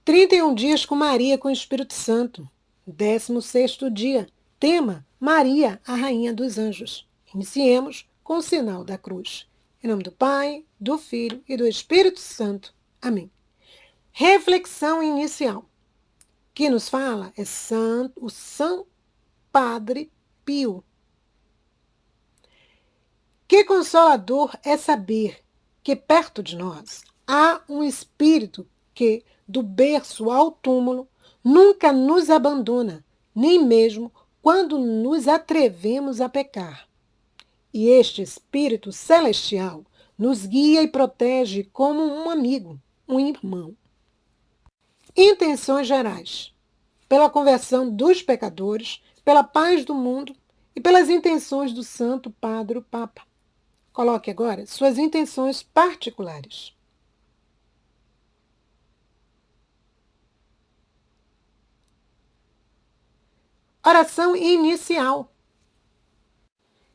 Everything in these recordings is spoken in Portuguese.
31 dias com Maria com o Espírito Santo. 16º dia. Tema: Maria, a Rainha dos Anjos. Iniciemos com o sinal da cruz. Em nome do Pai, do Filho e do Espírito Santo. Amém. Reflexão inicial. Que nos fala é o São Padre Pio. Que consolador é saber que perto de nós há um Espírito que, do berço ao túmulo, nunca nos abandona, nem mesmo quando nos atrevemos a pecar. E este Espírito celestial nos guia e protege como um amigo, um irmão. Intenções gerais: pela conversão dos pecadores, pela paz do mundo e pelas intenções do Santo Padre o Papa. Coloque agora suas intenções particulares. Oração inicial.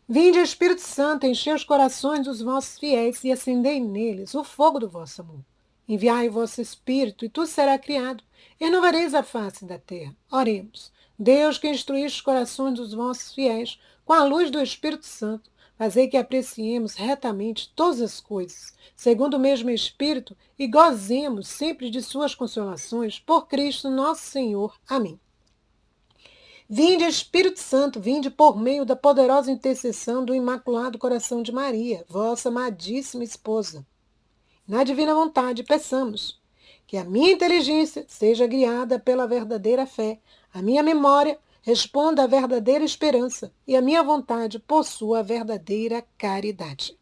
Vinde, Espírito Santo, enchei os corações dos vossos fiéis e acendei neles o fogo do vosso amor. Enviai o vosso Espírito, e tudo será criado, e renovareis a face da terra. Oremos. Deus, que instruíste os corações dos vossos fiéis com a luz do Espírito Santo, fazei que apreciemos retamente todas as coisas, segundo o mesmo Espírito, e gozemos sempre de suas consolações, por Cristo nosso Senhor. Amém. Vinde, Espírito Santo, vinde por meio da poderosa intercessão do Imaculado Coração de Maria, vossa amadíssima esposa. Na divina vontade, peçamos que a minha inteligência seja guiada pela verdadeira fé, a minha memória responda à verdadeira esperança e a minha vontade possua a verdadeira caridade.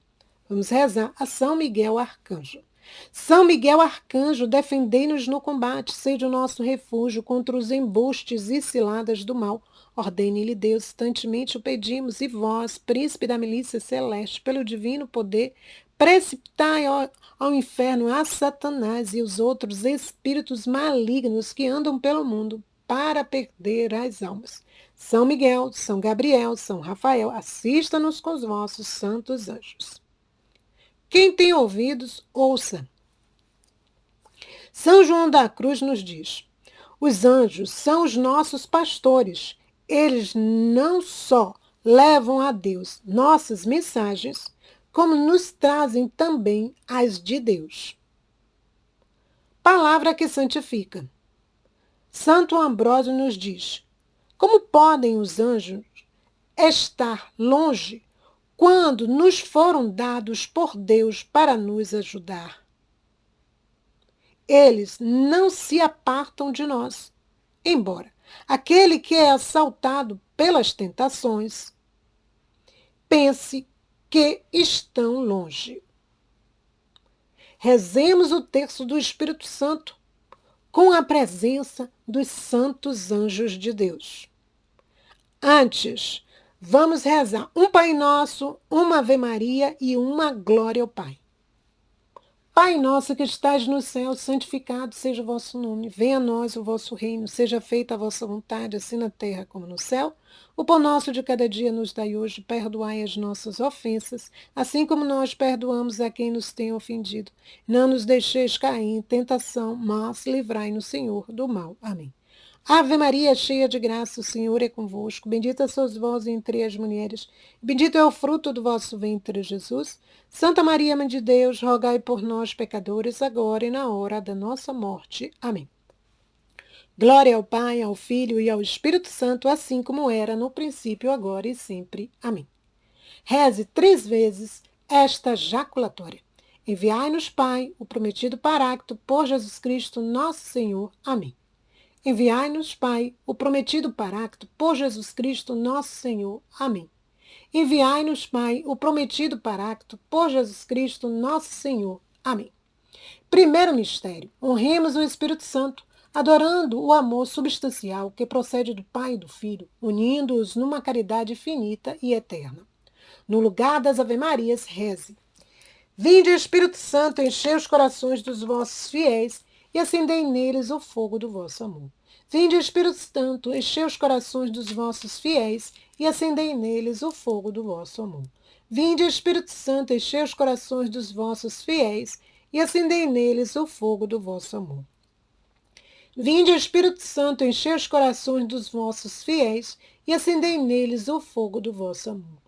Vamos rezar a São Miguel Arcanjo. São Miguel Arcanjo, defendei-nos no combate, seja o nosso refúgio contra os embustes e ciladas do mal. Ordene-lhe Deus, instantemente o pedimos, e vós, príncipe da milícia celeste, pelo divino poder, precipitai ao inferno a Satanás e os outros espíritos malignos que andam pelo mundo para perder as almas. São Miguel, São Gabriel, São Rafael, assista-nos com os vossos santos anjos. Quem tem ouvidos, ouça. São João da Cruz nos diz: os anjos são os nossos pastores. Eles não só levam a Deus nossas mensagens, como nos trazem também as de Deus. Palavra que santifica. Santo Ambrósio nos diz: como podem os anjos estar longe quando nos foram dados por Deus para nos ajudar? Eles não se apartam de nós, embora aquele que é assaltado pelas tentações pense que estão longe. Rezemos o terço do Espírito Santo com a presença dos santos anjos de Deus. Antes, vamos rezar um Pai Nosso, uma Ave Maria e uma Glória ao Pai. Pai nosso que estais no céu, santificado seja o vosso nome. Venha a nós o vosso reino, seja feita a vossa vontade, assim na terra como no céu. O pão nosso de cada dia nos dai hoje, perdoai as nossas ofensas, assim como nós perdoamos a quem nos tem ofendido. Não nos deixeis cair em tentação, mas livrai-nos, Senhor, do mal. Amém. Ave Maria, cheia de graça, o Senhor é convosco. Bendita sois vós entre as mulheres. Bendito é o fruto do vosso ventre, Jesus. Santa Maria, Mãe de Deus, rogai por nós, pecadores, agora e na hora da nossa morte. Amém. Glória ao Pai, ao Filho e ao Espírito Santo, assim como era no princípio, agora e sempre. Amém. Reze 3 vezes esta jaculatória. Enviai-nos, Pai, o prometido Paráclito, por Jesus Cristo, nosso Senhor. Amém. Enviai-nos, Pai, o prometido Paráclito, por Jesus Cristo, nosso Senhor. Amém. Enviai-nos, Pai, o prometido Paráclito, por Jesus Cristo, nosso Senhor. Amém. Primeiro mistério. Honremos o Espírito Santo, adorando o amor substancial que procede do Pai e do Filho, unindo-os numa caridade infinita e eterna. No lugar das Ave-Marias, reze: vinde, Espírito Santo, enchei os corações dos vossos fiéis e acendei neles o fogo do vosso amor. Vinde, Espírito Santo, enchei os corações dos vossos fiéis e acendei neles o fogo do vosso amor. Vinde, Espírito Santo, enchei os corações dos vossos fiéis e acendei neles o fogo do vosso amor. Vinde, Espírito Santo, enchei os corações dos vossos fiéis e acendei neles o fogo do vosso amor.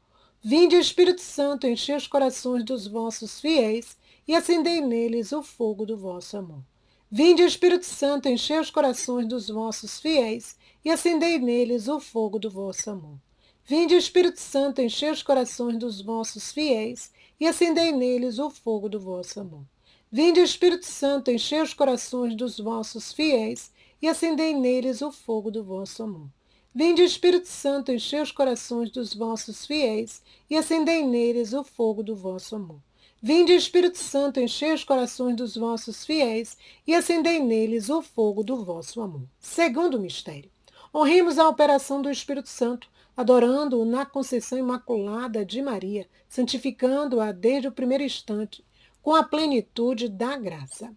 Vinde, Espírito Santo, enchei os corações dos vossos fiéis e acendei neles o fogo do vosso amor. Vinde, Espírito Santo, enchei os corações dos vossos fiéis e acendei neles o fogo do vosso amor. Vinde, Espírito Santo, enchei os corações dos vossos fiéis e acendei neles o fogo do vosso amor. Vinde, Espírito Santo, enchei os corações dos vossos fiéis e acendei neles o fogo do vosso amor. Vinde, Espírito Santo, enchei os corações dos vossos fiéis e acendei neles o fogo do vosso amor. Vinde, Espírito Santo, enchei os corações dos vossos fiéis e acendei neles o fogo do vosso amor. Segundo mistério. Honremos a operação do Espírito Santo, adorando-o na conceição imaculada de Maria, santificando-a desde o primeiro instante, com a plenitude da graça.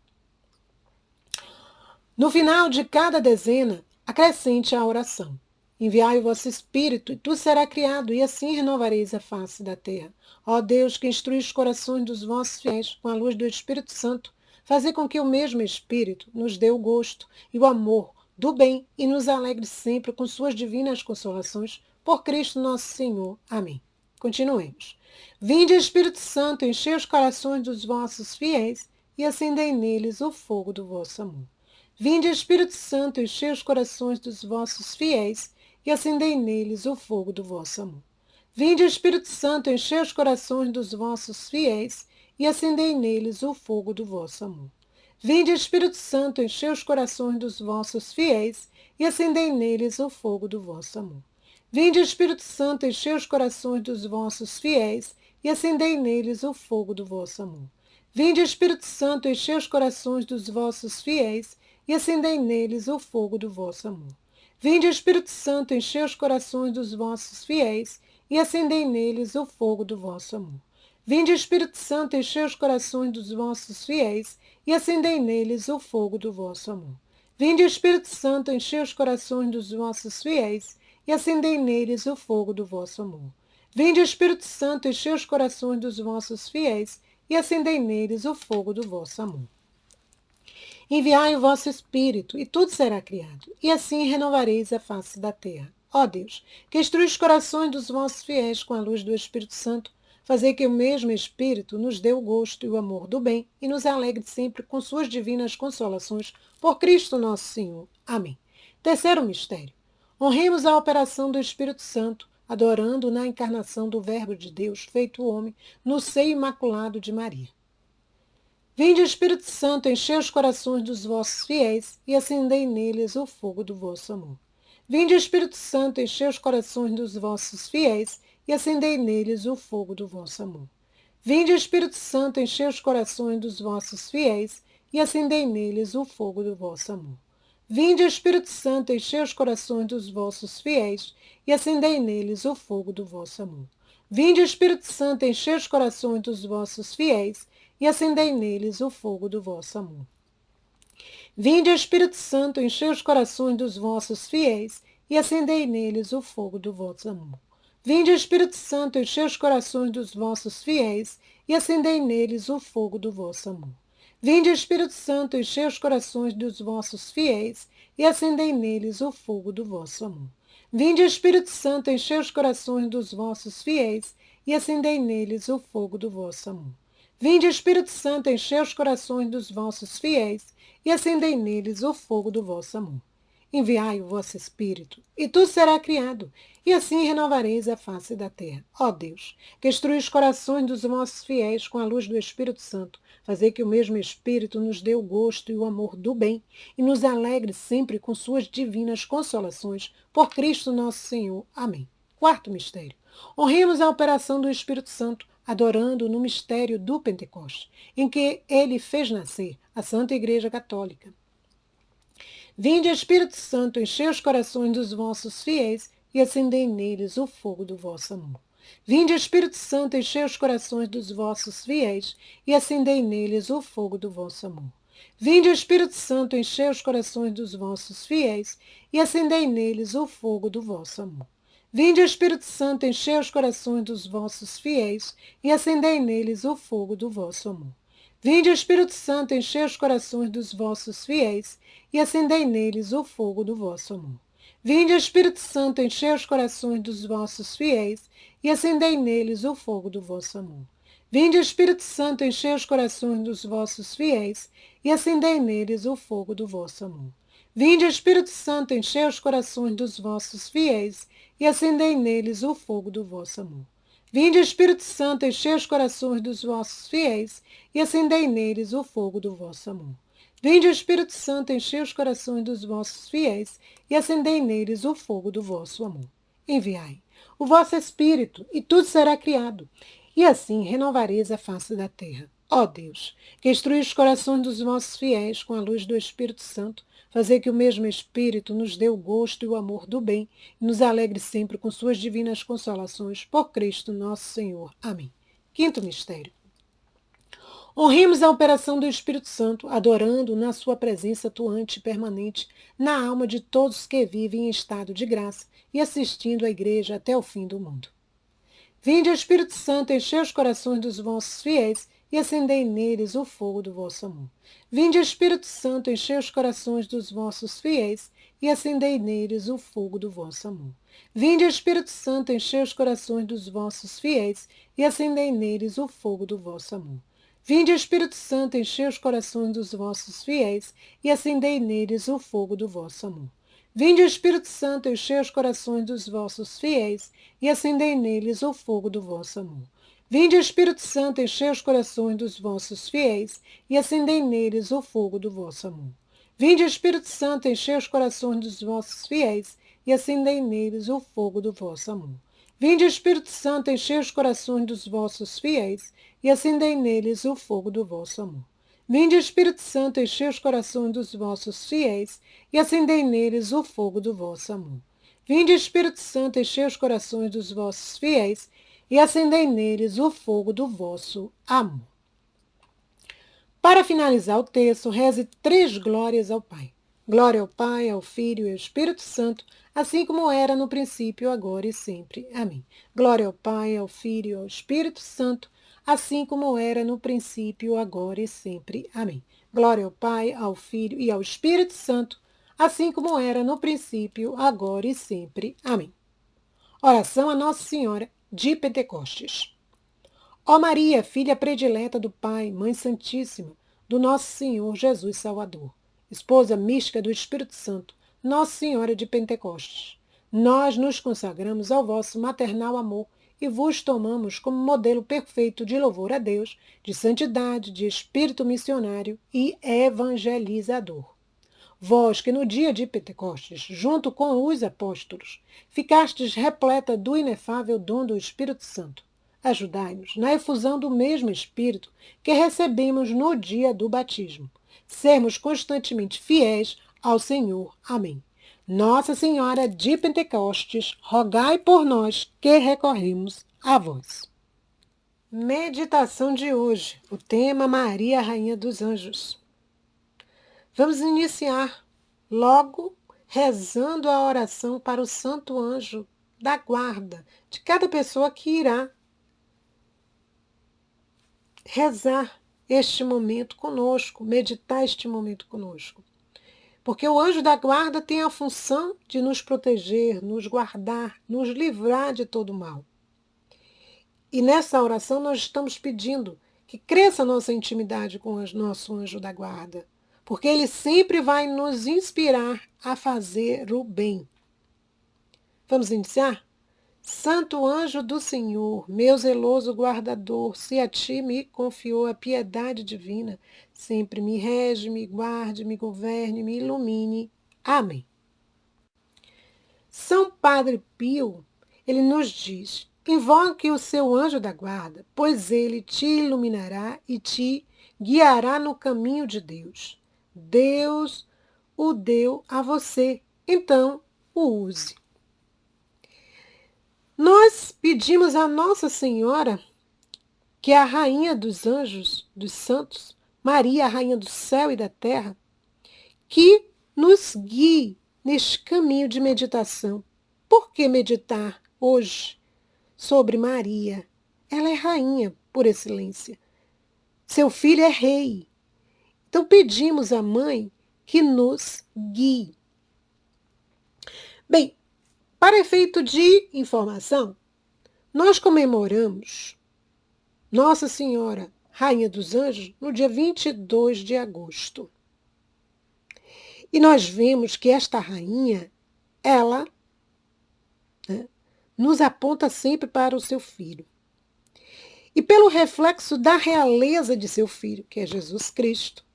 No final de cada dezena, acrescente a oração. Enviai o vosso Espírito, e tudo será criado, e assim renovareis a face da terra. Ó Deus, que instrui os corações dos vossos fiéis com a luz do Espírito Santo, fazei com que o mesmo Espírito nos dê o gosto e o amor do bem e nos alegre sempre com suas divinas consolações, por Cristo nosso Senhor. Amém. Continuemos. Vinde, Espírito Santo, enchei os corações dos vossos fiéis e acendei neles o fogo do vosso amor. Vinde, Espírito Santo, enchei os corações dos vossos fiéis e acendei neles o fogo do vosso amor. Vinde, Espírito Santo, enchei os corações dos vossos fiéis e acendei neles o fogo do vosso amor. Vinde, Espírito Santo, enchei os corações dos vossos fiéis e acendei neles o fogo do vosso amor. Vinde, Espírito Santo, enchei os corações dos vossos fiéis e acendei neles o fogo do vosso amor. Vinde, Espírito Santo, enchei os corações dos vossos fiéis e acendei neles o fogo do vosso amor. Vinde, Espírito Santo, enchei os corações dos vossos fiéis e acendei neles o fogo do vosso amor. Vinde, Espírito Santo, enchei os corações dos vossos fiéis e acendei neles o fogo do vosso amor. Vinde, Espírito Santo, enchei os corações dos vossos fiéis e acendei neles o fogo do vosso amor. Vinde, Espírito Santo, enchei os corações dos vossos fiéis e acendei neles o fogo do vosso amor. Enviai o vosso Espírito, e tudo será criado, e assim renovareis a face da terra. Ó Deus, que instrui os corações dos vossos fiéis com a luz do Espírito Santo, fazei que o mesmo Espírito nos dê o gosto e o amor do bem e nos alegre sempre com suas divinas consolações, por Cristo nosso Senhor. Amém. Terceiro mistério. Honremos a operação do Espírito Santo, adorando na encarnação do Verbo de Deus, feito homem, no seio imaculado de Maria. Vinde, Espírito Santo, enchei os corações dos vossos fiéis e acendei neles o fogo do vosso amor. Vinde, Espírito Santo, enchei os corações dos vossos fiéis e acendei neles o fogo do vosso amor. Vinde, Espírito Santo, enchei os corações dos vossos fiéis e acendei neles o fogo do vosso amor. Vinde, Espírito Santo, enchei os corações dos vossos fiéis e acendei neles o fogo do vosso amor. Vinde, Espírito Santo, enchei os corações dos vossos fiéis e acendei neles o fogo do vosso amor. Vinde, Espírito Santo, enchei os corações dos vossos fiéis e acendei neles o fogo do vosso amor. Vinde, Espírito Santo, enchei os corações dos vossos fiéis e acendei neles o fogo do vosso amor. Vinde, Espírito Santo, enchei os corações dos vossos fiéis e acendei neles o fogo do vosso amor. Vinde, Espírito Santo, enchei os corações dos vossos fiéis e acendei neles o fogo do vosso amor. Vinde, Espírito Santo, enchei os corações dos vossos fiéis e acendei neles o fogo do vosso amor. Enviai o vosso Espírito, e tudo será criado, e assim renovareis a face da terra. Ó Deus, que instrui os corações dos vossos fiéis com a luz do Espírito Santo, fazei que o mesmo Espírito nos dê o gosto e o amor do bem, e nos alegre sempre com suas divinas consolações, por Cristo nosso Senhor. Amém. Quarto mistério. Honremos a operação do Espírito Santo, adorando no mistério do Pentecostes, em que ele fez nascer a Santa Igreja Católica. Vinde, Espírito Santo, enchei os corações dos vossos fiéis e acendei neles o fogo do vosso amor. Vinde, Espírito Santo, enchei os corações dos vossos fiéis e acendei neles o fogo do vosso amor. Vinde, Espírito Santo, enchei os corações dos vossos fiéis e acendei neles o fogo do vosso amor. Vinde, Espírito Santo, enchei os corações dos vossos fiéis e acendei neles o fogo do vosso amor. Vinde, Espírito Santo, enchei os corações dos vossos fiéis e acendei neles o fogo do vosso amor. Vinde, Espírito Santo, enchei os corações dos vossos fiéis e acendei neles o fogo do vosso amor. Vinde, Espírito Santo, enchei os corações dos vossos fiéis e acendei neles o fogo do vosso amor. Vinde, Espírito Santo, enchei os corações dos vossos fiéis e acendei neles o fogo do vosso amor. Vinde, Espírito Santo, enchei os corações dos vossos fiéis e acendei neles o fogo do vosso amor. Vinde, Espírito Santo, enchei os corações dos vossos fiéis e acendei neles o fogo do vosso amor. Enviai o vosso Espírito, e tudo será criado, e assim renovareis a face da terra. Ó Deus, que instruís os corações dos vossos fiéis com a luz do Espírito Santo, fazer que o mesmo Espírito nos dê o gosto e o amor do bem e nos alegre sempre com suas divinas consolações, por Cristo nosso Senhor. Amém. Quinto mistério. Honremos a operação do Espírito Santo, adorando na sua presença atuante e permanente na alma de todos que vivem em estado de graça e assistindo à Igreja até o fim do mundo. Vinde, Espírito Santo, enchei os corações dos vossos fiéis e acendei neles o fogo do vosso amor. Vinde, Espírito Santo, enchei os corações dos vossos fiéis e acendei neles o fogo do vosso amor. Vinde, Espírito Santo, enchei os corações dos vossos fiéis e acendei neles o fogo do vosso amor. Vinde, Espírito Santo, enchei os corações dos vossos fiéis e acendei neles o fogo do vosso amor. Vinde, Espírito Santo, enchei os corações dos vossos fiéis e acendei neles o fogo do vosso amor. Vinde, Espírito Santo, enchei os corações dos vossos fiéis e acendei neles o fogo do vosso amor. Vinde, Espírito Santo, enchei os corações dos vossos fiéis e acendei neles o fogo do vosso amor. Vinde, Espírito Santo, enchei os corações dos vossos fiéis e acendei neles o fogo do vosso amor. Vinde, Espírito Santo, enchei os corações dos vossos fiéis e acendei neles o fogo do vosso amor. Vinde, Espírito Santo, enchei os corações dos vossos fiéis e acendei neles o fogo do vosso amor. Para finalizar o texto, reze 3 glórias ao Pai. Glória ao Pai, ao Filho e ao Espírito Santo, assim como era no princípio, agora e sempre. Amém. Glória ao Pai, ao Filho e ao Espírito Santo, assim como era no princípio, agora e sempre. Amém. Glória ao Pai, ao Filho e ao Espírito Santo, assim como era no princípio, agora e sempre. Amém. Oração a Nossa Senhora de Pentecostes. Ó Maria, filha predileta do Pai, Mãe Santíssima, do nosso Senhor Jesus Salvador, esposa mística do Espírito Santo, Nossa Senhora de Pentecostes, nós nos consagramos ao vosso maternal amor e vos tomamos como modelo perfeito de louvor a Deus, de santidade, de espírito missionário e evangelizador. Vós que no dia de Pentecostes, junto com os apóstolos, ficastes repleta do inefável dom do Espírito Santo, ajudai-nos na efusão do mesmo Espírito que recebemos no dia do batismo. Sermos constantemente fiéis ao Senhor. Amém. Nossa Senhora de Pentecostes, rogai por nós que recorremos a vós. Meditação de hoje. O tema Maria, Rainha dos Anjos. Vamos iniciar logo rezando a oração para o Santo Anjo da guarda de cada pessoa que irá rezar este momento conosco, meditar este momento conosco. Porque o anjo da guarda tem a função de nos proteger, nos guardar, nos livrar de todo mal. E nessa oração nós estamos pedindo que cresça a nossa intimidade com o nosso anjo da guarda, porque ele sempre vai nos inspirar a fazer o bem. Vamos iniciar? Santo anjo do Senhor, meu zeloso guardador, se a ti me confiou a piedade divina, sempre me rege, me guarde, me governe, me ilumine. Amém. São Padre Pio, ele nos diz: invoque o seu anjo da guarda, pois ele te iluminará e te guiará no caminho de Deus. Deus o deu a você, então o use. Nós pedimos a Nossa Senhora, que é a Rainha dos Anjos, dos Santos, Maria, a Rainha do Céu e da Terra, que nos guie neste caminho de meditação. Por que meditar hoje sobre Maria? Ela é rainha por excelência. Seu filho é rei. Então pedimos à mãe que nos guie. Bem, para efeito de informação, nós comemoramos Nossa Senhora, Rainha dos Anjos, no dia 22 de agosto. E nós vemos que esta rainha, ela, né, nos aponta sempre para o seu filho. E pelo reflexo da realeza de seu filho, que é Jesus Cristo,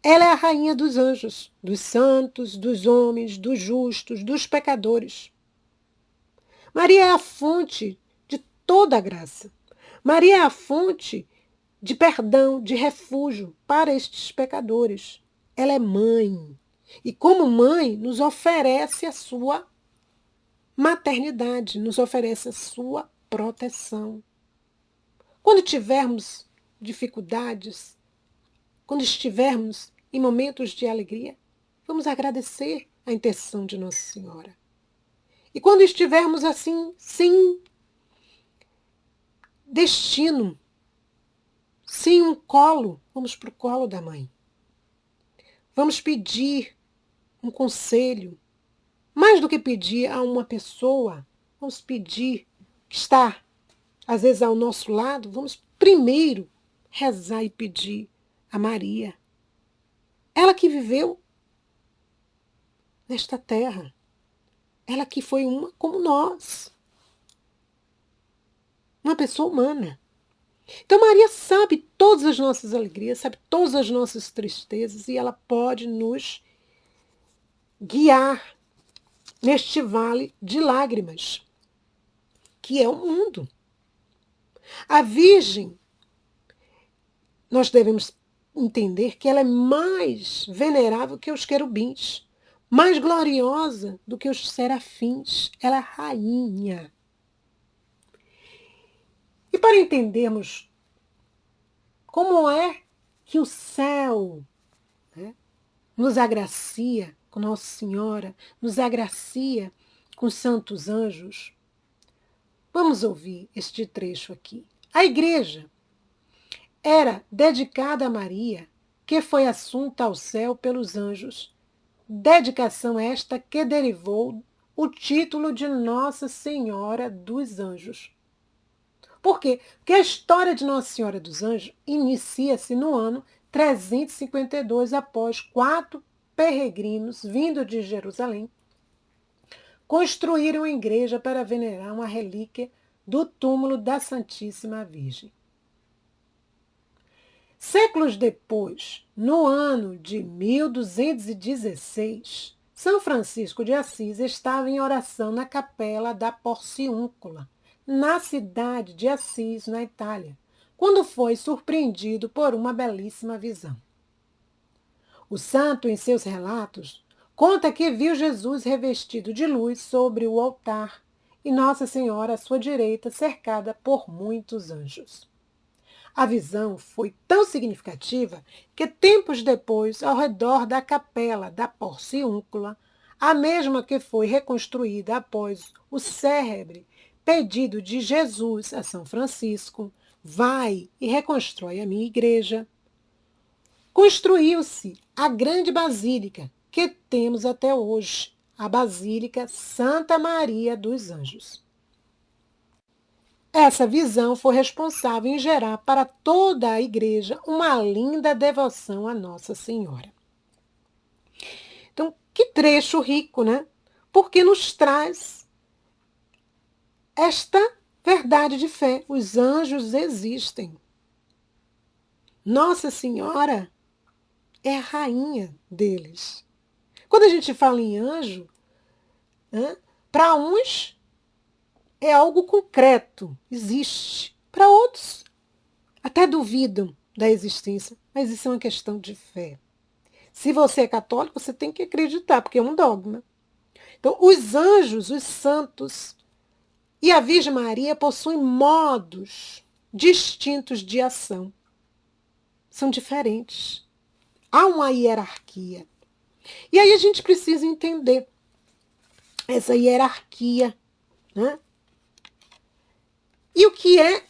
ela é a rainha dos anjos, dos santos, dos homens, dos justos, dos pecadores. Maria é a fonte de toda a graça. Maria é a fonte de perdão, de refúgio para estes pecadores. Ela é mãe. E como mãe, nos oferece a sua maternidade, nos oferece a sua proteção. Quando tivermos dificuldades, quando estivermos em momentos de alegria, vamos agradecer a intercessão de Nossa Senhora. E quando estivermos assim, sem destino, sem um colo, vamos para o colo da mãe. Vamos pedir um conselho. Mais do que pedir a uma pessoa, vamos pedir que está, às vezes, ao nosso lado, vamos primeiro rezar e pedir a Maria. Ela que viveu nesta terra. Ela que foi uma como nós. Uma pessoa humana. Então Maria sabe todas as nossas alegrias, sabe todas as nossas tristezas e ela pode nos guiar neste vale de lágrimas, que é o mundo. A Virgem, nós devemos entender que ela é mais venerável que os querubins, mais gloriosa do que os serafins. Ela é rainha. E para entendermos como é que o céu, né, nos agracia com Nossa Senhora, nos agracia com os santos anjos, vamos ouvir este trecho aqui. A igreja era dedicada a Maria, que foi assunta ao céu pelos anjos, dedicação esta que derivou o título de Nossa Senhora dos Anjos. Por quê? Porque a história de Nossa Senhora dos Anjos inicia-se no ano 352, após 4 peregrinos vindo de Jerusalém construíram uma igreja para venerar uma relíquia do túmulo da Santíssima Virgem. Séculos depois, no ano de 1216, São Francisco de Assis estava em oração na capela da Porciúncula, na cidade de Assis, na Itália, quando foi surpreendido por uma belíssima visão. O santo, em seus relatos, conta que viu Jesus revestido de luz sobre o altar e Nossa Senhora à sua direita, cercada por muitos anjos. A visão foi tão significativa que, tempos depois, ao redor da capela da Porciúncula, a mesma que foi reconstruída após o célebre pedido de Jesus a São Francisco, vai e reconstrói a minha igreja, construiu-se a grande basílica que temos até hoje, a Basílica Santa Maria dos Anjos. Essa visão foi responsável em gerar para toda a igreja uma linda devoção a Nossa Senhora. Então, que trecho rico, né? Porque nos traz esta verdade de fé. Os anjos existem. Nossa Senhora é a rainha deles. Quando a gente fala em anjo, né, para uns é algo concreto, existe. Para outros, até duvidam da existência, mas isso é uma questão de fé. Se você é católico, você tem que acreditar, porque é um dogma. Então, os anjos, os santos e a Virgem Maria possuem modos distintos de ação. São diferentes. Há uma hierarquia. E aí a gente precisa entender essa hierarquia, né? E o que é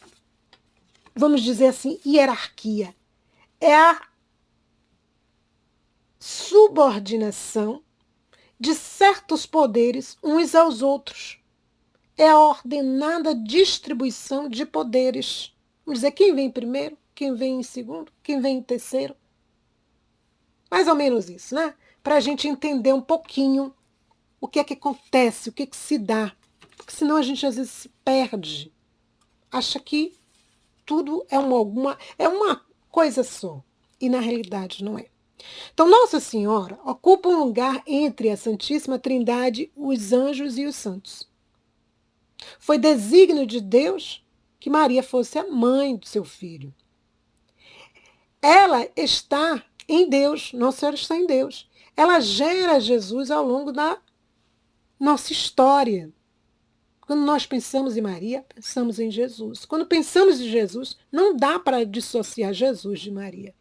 vamos dizer assim, hierarquia. É a subordinação de certos poderes uns aos outros. É a ordenada distribuição de poderes. Vamos dizer, quem vem primeiro, quem vem em segundo, quem vem em terceiro. Mais ou menos isso, né? Para a gente entender um pouquinho o que é que acontece, o que é que se dá. Porque senão a gente às vezes se perde. Acha que tudo é uma coisa só. E na realidade não é. Então, Nossa Senhora ocupa um lugar entre a Santíssima Trindade, os anjos e os santos. Foi desígnio de Deus que Maria fosse a mãe do seu filho. Ela está em Deus, Nossa Senhora está em Deus. Ela gera Jesus ao longo da nossa história. Quando nós pensamos em Maria, pensamos em Jesus. Quando pensamos em Jesus, não dá para dissociar Jesus de Maria.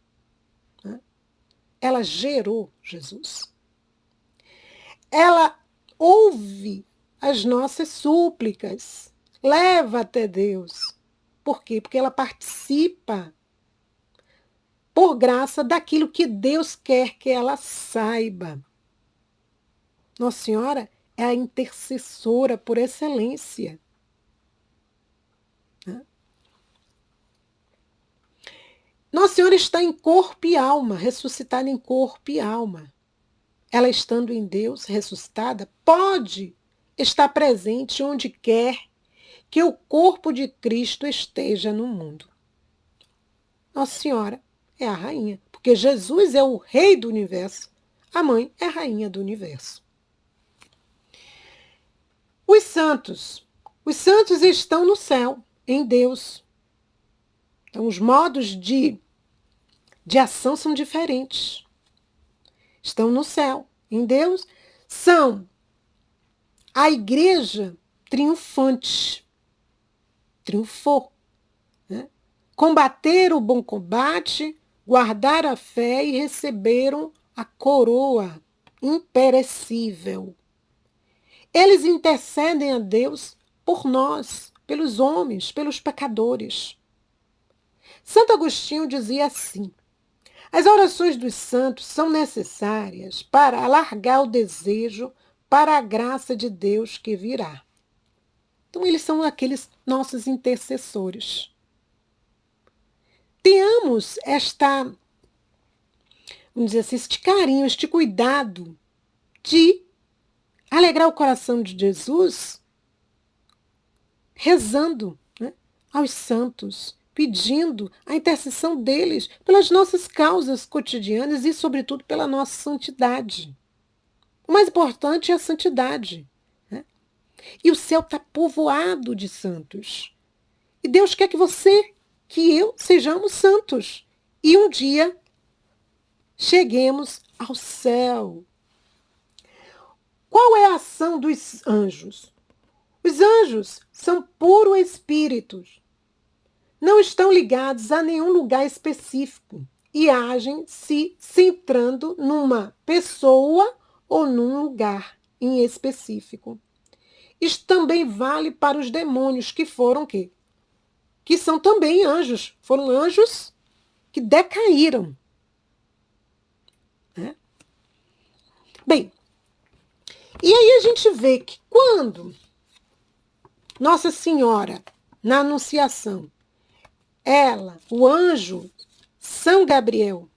Né? Ela gerou Jesus. Ela ouve as nossas súplicas, leva até Deus. Por quê? Porque ela participa, por graça, daquilo que Deus quer que ela saiba. Nossa Senhora é a intercessora por excelência. Nossa Senhora está em corpo e alma, ressuscitada em corpo e alma. Ela estando em Deus, ressuscitada, pode estar presente onde quer que o corpo de Cristo esteja no mundo. Nossa Senhora é a rainha, porque Jesus é o rei do universo, a mãe é a rainha do universo. Os santos estão no céu, em Deus. Então, os modos de ação são diferentes. Estão no céu, em Deus, são a igreja triunfante. Triunfou. Né? Combateram o bom combate, guardaram a fé e receberam a coroa imperecível. Eles intercedem a Deus por nós, pelos homens, pelos pecadores. Santo Agostinho dizia assim: as orações dos santos são necessárias para alargar o desejo para a graça de Deus que virá. Então, eles são aqueles nossos intercessores. Tenhamos vamos dizer assim, este carinho, este cuidado de alegrar o coração de Jesus rezando, né, aos santos, pedindo a intercessão deles pelas nossas causas cotidianas e, sobretudo, pela nossa santidade. O mais importante é a santidade. Né? E o céu está povoado de santos. E Deus quer que você, que eu, sejamos santos. E um dia cheguemos ao céu. Qual é a ação dos anjos? Os anjos são puros espíritos. Não estão ligados a nenhum lugar específico e agem se centrando numa pessoa ou num lugar em específico. Isso também vale para os demônios que foram quê? Que são também anjos. Foram anjos que decaíram. Né? Bem, e aí a gente vê que quando Nossa Senhora, na Anunciação, o anjo São Gabriel,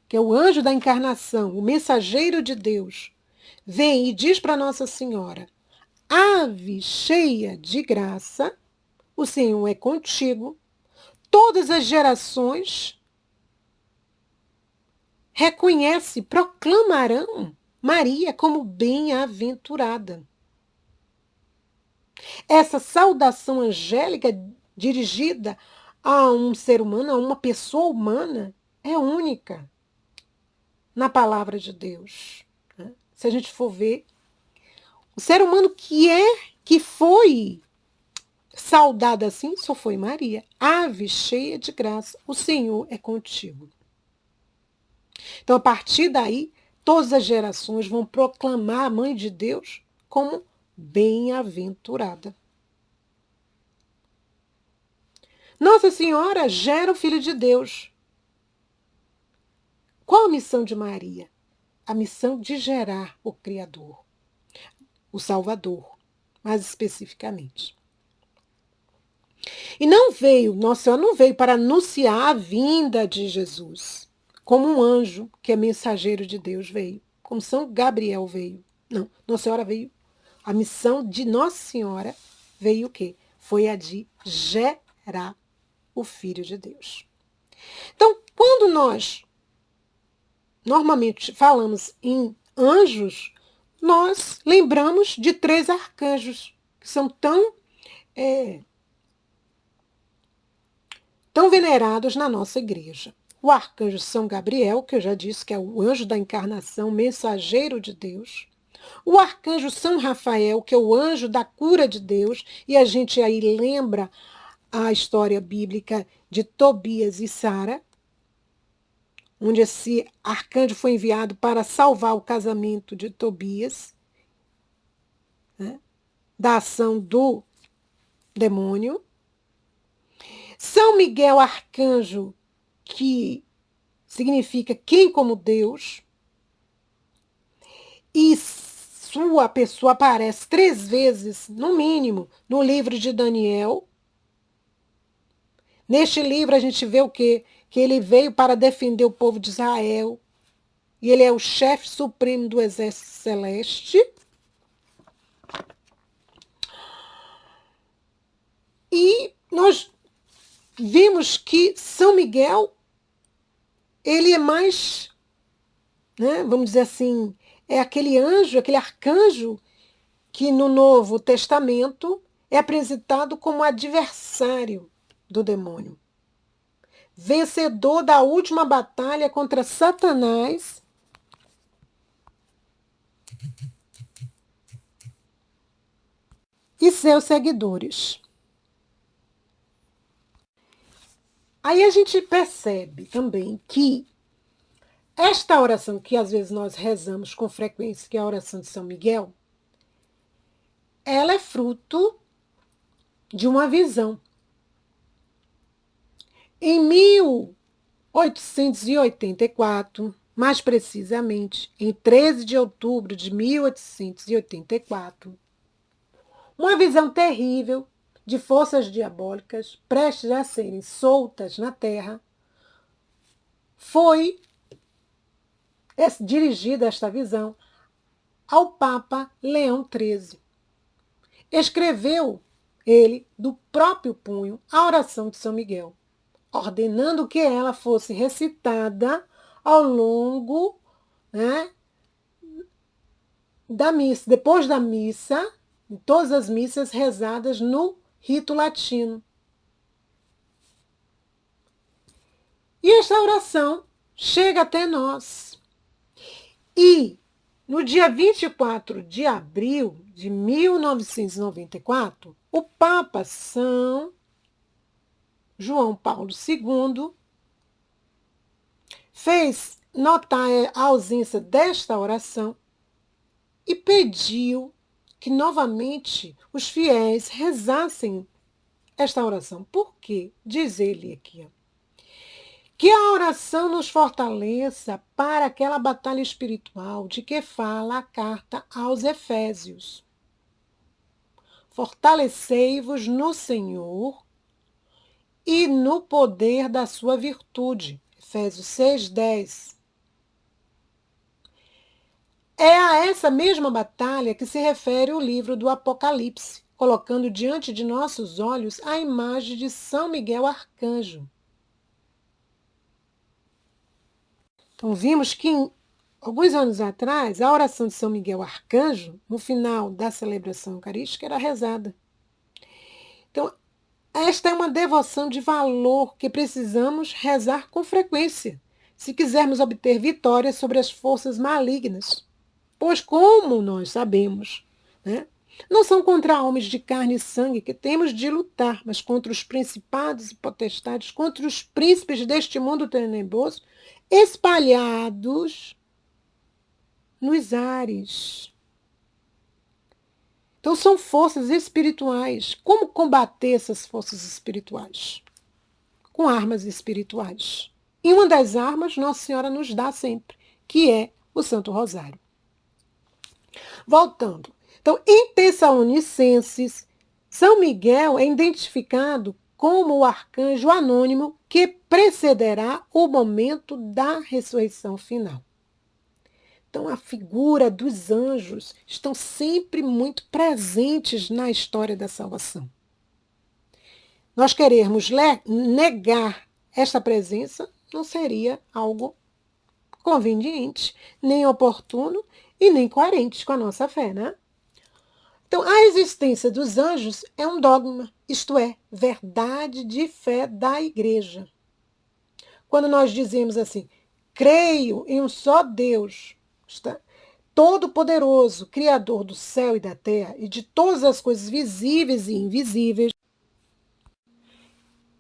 que é o anjo da encarnação, o mensageiro de Deus, vem e diz para Nossa Senhora: ave cheia de graça, o Senhor é contigo, todas as gerações proclamarão Maria como bem-aventurada. Essa saudação angélica dirigida a um ser humano, a uma pessoa humana, é única na palavra de Deus. Né? Se a gente for ver, o ser humano que foi saudado assim, só foi Maria. Ave cheia de graça, o Senhor é contigo. Então, a partir daí, todas as gerações vão proclamar a Mãe de Deus como bem-aventurada. Nossa Senhora gera o Filho de Deus. Qual a missão de Maria? A missão de gerar o Criador, o Salvador, mais especificamente. E não veio, Nossa Senhora não veio para anunciar a vinda de Jesus, como um anjo que é mensageiro de Deus veio, como São Gabriel veio. Não, Nossa Senhora veio. A missão de Nossa Senhora veio o quê? Foi a de gerar o Filho de Deus. Então, quando nós normalmente falamos em anjos, nós lembramos de 3 arcanjos, que são tão venerados na nossa igreja. O arcanjo São Gabriel, que eu já disse que é o anjo da encarnação, mensageiro de Deus. O arcanjo São Rafael, que é o anjo da cura de Deus, e a gente aí lembra a história bíblica de Tobias e Sara, onde esse arcanjo foi enviado para salvar o casamento de Tobias, né, da ação do demônio. São Miguel Arcanjo, que significa quem como Deus, e sua pessoa aparece 3 vezes, no mínimo, no livro de Daniel. Neste livro a gente vê o quê? Que ele veio para defender o povo de Israel, e ele é o chefe supremo do exército celeste. E nós vimos que São Miguel, ele é mais, né, vamos dizer assim, é aquele anjo, aquele arcanjo que no Novo Testamento é apresentado como adversário do demônio. Vencedor da última batalha contra Satanás e seus seguidores. Aí a gente percebe também que esta oração que às vezes nós rezamos com frequência, que é a oração de São Miguel, ela é fruto de uma visão. Em 1884, mais precisamente, em 13 de outubro de 1884, uma visão terrível de forças diabólicas prestes a serem soltas na Terra foi dirigida esta visão ao Papa Leão XIII. Escreveu ele, do próprio punho, a oração de São Miguel, ordenando que ela fosse recitada ao longo, né, da missa, depois da missa, em todas as missas rezadas no rito latino. E esta oração chega até nós. E no dia 24 de abril de 1994, o Papa São João Paulo II fez notar a ausência desta oração e pediu que novamente os fiéis rezassem esta oração. Por quê? Diz ele aqui, ó, que a oração nos fortaleça para aquela batalha espiritual de que fala a carta aos Efésios. Fortalecei-vos no Senhor e no poder da sua virtude. Efésios 6:10. É a essa mesma batalha que se refere o livro do Apocalipse, colocando diante de nossos olhos a imagem de São Miguel Arcanjo. Então, vimos que, alguns anos atrás, a oração de São Miguel Arcanjo, no final da celebração eucarística, era rezada. Então, esta é uma devoção de valor que precisamos rezar com frequência, se quisermos obter vitória sobre as forças malignas. Pois, como nós sabemos, né, não são contra homens de carne e sangue que temos de lutar, mas contra os principados e potestades, contra os príncipes deste mundo tenebroso, espalhados nos ares. Então, são forças espirituais. Como combater essas forças espirituais? com armas espirituais. E uma das armas Nossa Senhora nos dá sempre, que é o Santo Rosário. Voltando. Então, em Tessalonicenses, São Miguel é identificado como o arcanjo anônimo que precederá o momento da ressurreição final. Então, a figura dos anjos estão sempre muito presentes na história da salvação. Nós querermos negar esta presença não seria algo conveniente, nem oportuno e nem coerente com a nossa fé, né? Então, a existência dos anjos é um dogma, isto é, verdade de fé da igreja. Quando nós dizemos assim, creio em um só Deus, todo-poderoso, criador do céu e da terra e de todas as coisas visíveis e invisíveis,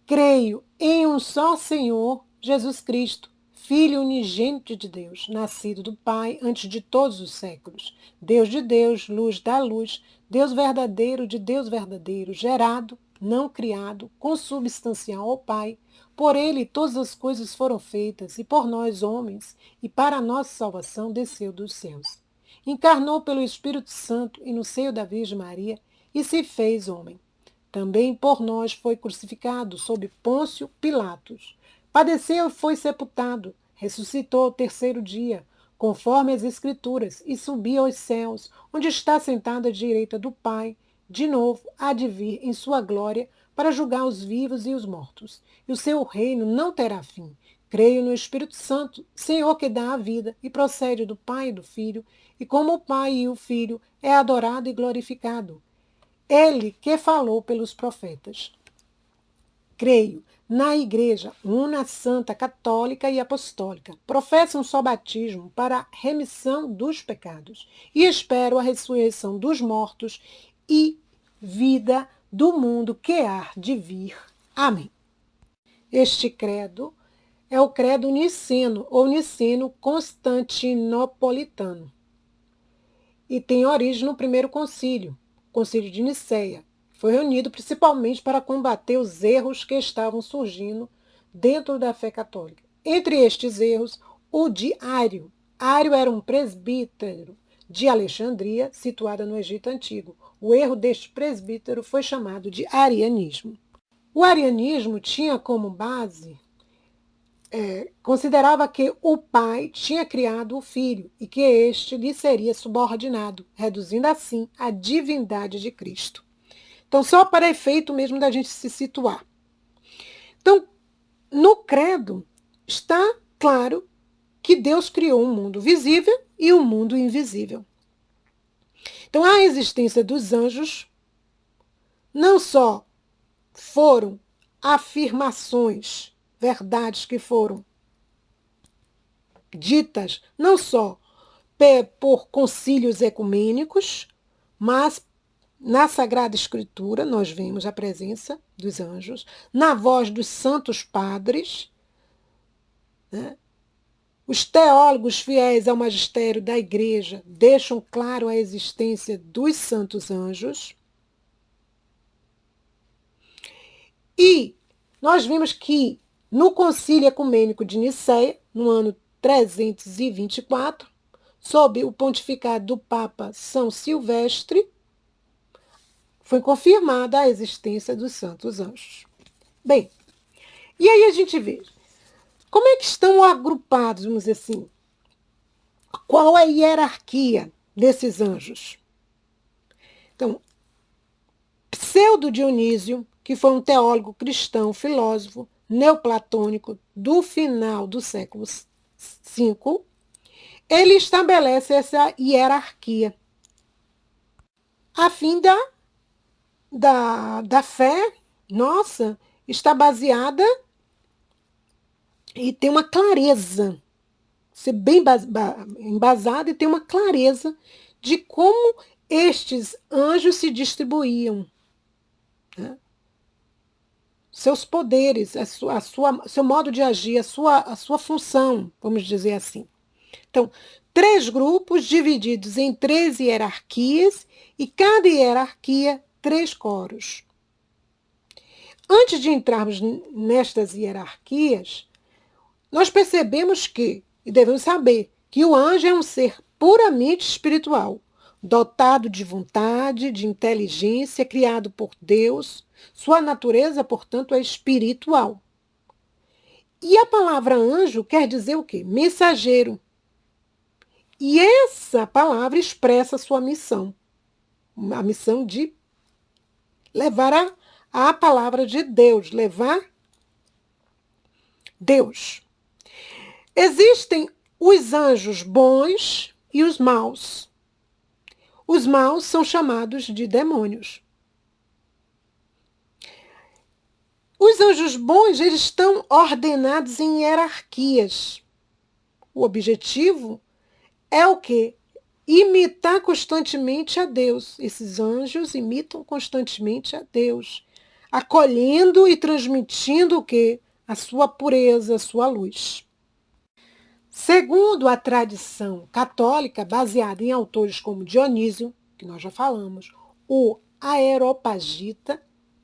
creio em um só Senhor, Jesus Cristo, Filho unigênito de Deus, nascido do Pai antes de todos os séculos, Deus de Deus, luz da luz, Deus verdadeiro de Deus verdadeiro, gerado, não criado, consubstancial ao Pai. Por ele todas as coisas foram feitas, e por nós, homens, e para a nossa salvação desceu dos céus. Encarnou pelo Espírito Santo e no seio da Virgem Maria, e se fez homem. Também por nós foi crucificado sob Pôncio Pilatos. Padeceu e foi sepultado, ressuscitou ao terceiro dia, conforme as Escrituras, e subiu aos céus, onde está sentado à direita do Pai, de novo há de vir em sua glória para julgar os vivos e os mortos. E o seu reino não terá fim. Creio no Espírito Santo, Senhor que dá a vida e procede do Pai e do Filho, e como o Pai e o Filho é adorado e glorificado. Ele que falou pelos profetas. Creio na Igreja una, santa, católica e apostólica. Professo um só batismo para a remissão dos pecados. E espero a ressurreição dos mortos e vida do mundo que há de vir. Amém. Este credo é o credo niceno ou niceno-constantinopolitano. E tem origem no primeiro concílio, Concílio de Nicéia. Foi reunido principalmente para combater os erros que estavam surgindo dentro da fé católica. Entre estes erros, o de Ário. Ário era um presbítero de Alexandria, situada no Egito Antigo. O erro deste presbítero foi chamado de arianismo. O arianismo tinha como base, considerava que o pai tinha criado o filho e que este lhe seria subordinado, reduzindo assim a divindade de Cristo. Então, só para efeito mesmo da gente se situar. Então, no credo está claro que Deus criou um mundo visível e um mundo invisível. Então, a existência dos anjos não só foram afirmações, verdades que foram ditas não só por concílios ecumênicos, mas na Sagrada Escritura nós vemos a presença dos anjos, na voz dos santos padres, né? Os teólogos fiéis ao magistério da Igreja deixam claro a existência dos santos anjos. E nós vimos que no Concílio Ecumênico de Nicéia, no ano 324, sob o pontificado do Papa São Silvestre, foi confirmada a existência dos santos anjos. Bem, e aí a gente vê, como é que estão agrupados, vamos dizer assim? Qual é a hierarquia desses anjos? Então, Pseudo Dionísio, que foi um teólogo cristão, filósofo, neoplatônico do final do século V, ele estabelece essa hierarquia a fim da fé nossa está baseada e tem uma clareza, ser bem embasada e ter uma clareza de como estes anjos se distribuíam, né? Seus poderes, seu modo de agir, a sua função, vamos dizer assim. Então, 3 grupos divididos em 3 hierarquias e cada hierarquia 3 coros. Antes de entrarmos nestas hierarquias, nós percebemos que, e devemos saber, que o anjo é um ser puramente espiritual, dotado de vontade, de inteligência, criado por Deus. Sua natureza, portanto, é espiritual. E a palavra anjo quer dizer o quê? Mensageiro. E essa palavra expressa a sua missão. A missão de levar a palavra de Deus, levar Deus. Existem os anjos bons e os maus. Os maus são chamados de demônios. Os anjos bons, eles estão ordenados em hierarquias. O objetivo é o quê? Imitar constantemente a Deus. Esses anjos imitam constantemente a Deus, acolhendo e transmitindo o quê? A sua pureza, a sua luz. Segundo a tradição católica, baseada em autores como Dionísio, que nós já falamos, o Areopagita,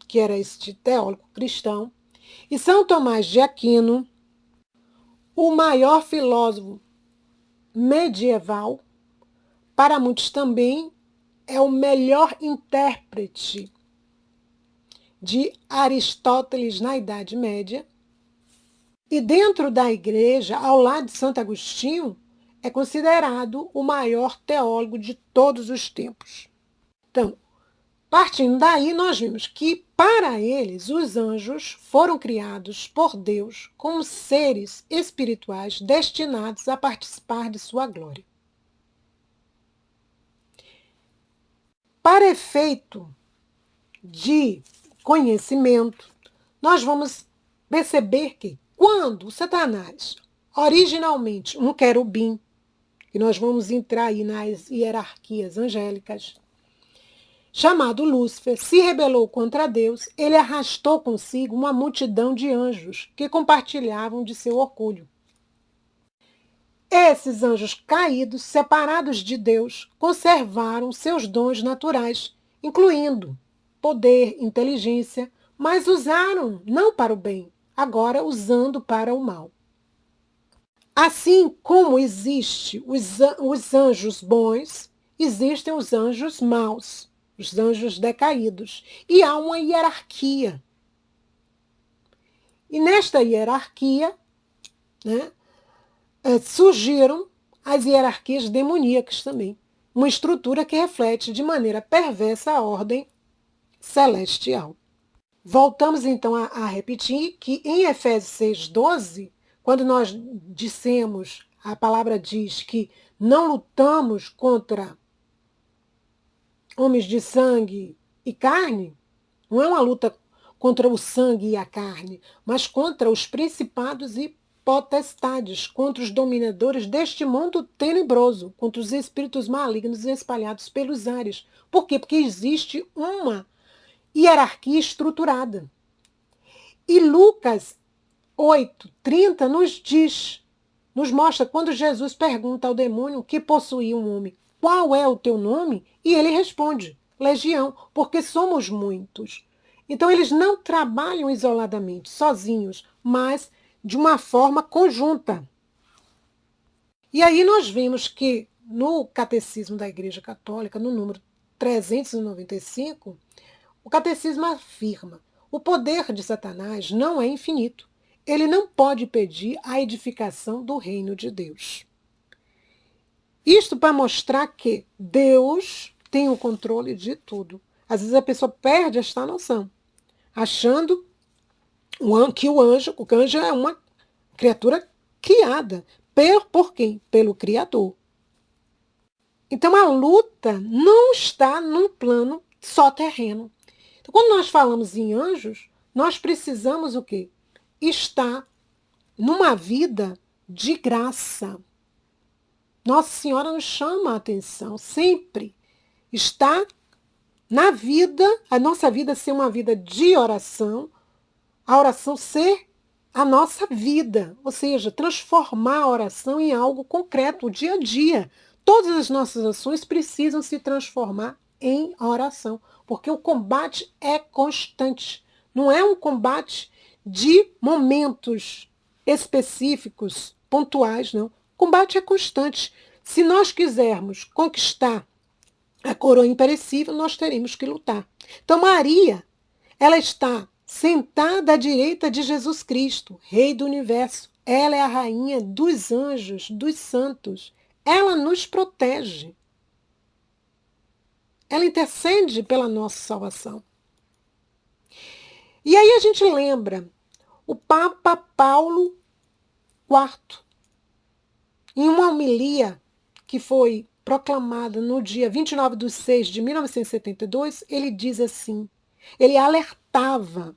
que era este teólogo cristão, e São Tomás de Aquino, o maior filósofo medieval, para muitos também é o melhor intérprete de Aristóteles na Idade Média. E dentro da igreja, ao lado de Santo Agostinho, é considerado o maior teólogo de todos os tempos. Então, partindo daí, nós vimos que, para eles, os anjos foram criados por Deus como seres espirituais destinados a participar de sua glória. Para efeito de conhecimento, nós vamos perceber que quando Satanás, originalmente um querubim, que nós vamos entrar aí nas hierarquias angélicas, chamado Lúcifer, se rebelou contra Deus, ele arrastou consigo uma multidão de anjos que compartilhavam de seu orgulho. Esses anjos caídos, separados de Deus, conservaram seus dons naturais, incluindo poder, inteligência, mas usaram não para o bem, agora usando para o mal. Assim como existem os anjos bons, existem os anjos maus, os anjos decaídos. E há uma hierarquia. E nesta hierarquia, né, surgiram as hierarquias demoníacas também. Uma estrutura que reflete de maneira perversa a ordem celestial. Voltamos então a repetir que em Efésios 6,12, quando nós dissemos, a palavra diz que não lutamos contra homens de sangue e carne, não é uma luta contra o sangue e a carne, mas contra os principados e potestades, contra os dominadores deste mundo tenebroso, contra os espíritos malignos espalhados pelos ares. Por quê? Porque existe uma hierarquia estruturada. E Lucas 8:30 nos mostra quando Jesus pergunta ao demônio que possuía um homem, qual é o teu nome? E ele responde, Legião, porque somos muitos. Então eles não trabalham isoladamente, sozinhos, mas de uma forma conjunta. E aí nós vimos que no Catecismo da Igreja Católica, no número 395, o Catecismo afirma: o poder de Satanás não é infinito. Ele não pode pedir a edificação do reino de Deus. Isto para mostrar que Deus tem o controle de tudo. Às vezes a pessoa perde esta noção, achando que o anjo é uma criatura criada. Por quem? Pelo Criador. Então a luta não está num plano só terreno. Então, quando nós falamos em anjos, nós precisamos o quê? Estar numa vida de graça. Nossa Senhora nos chama a atenção sempre. Está na vida, a nossa vida ser uma vida de oração, a oração ser a nossa vida, ou seja, transformar a oração em algo concreto, o dia a dia. Todas as nossas ações precisam se transformar em oração, porque o combate é constante. Não é um combate de momentos específicos, pontuais, não. O combate é constante. Se nós quisermos conquistar a coroa imperecível, nós teremos que lutar. Então, Maria, ela está sentada à direita de Jesus Cristo, Rei do Universo. Ela é a rainha dos anjos, dos santos. Ela nos protege. Ela intercede pela nossa salvação. E aí a gente lembra o Papa Paulo IV, em uma homilia que foi proclamada no dia 29/6/1972, ele diz assim, ele alertava: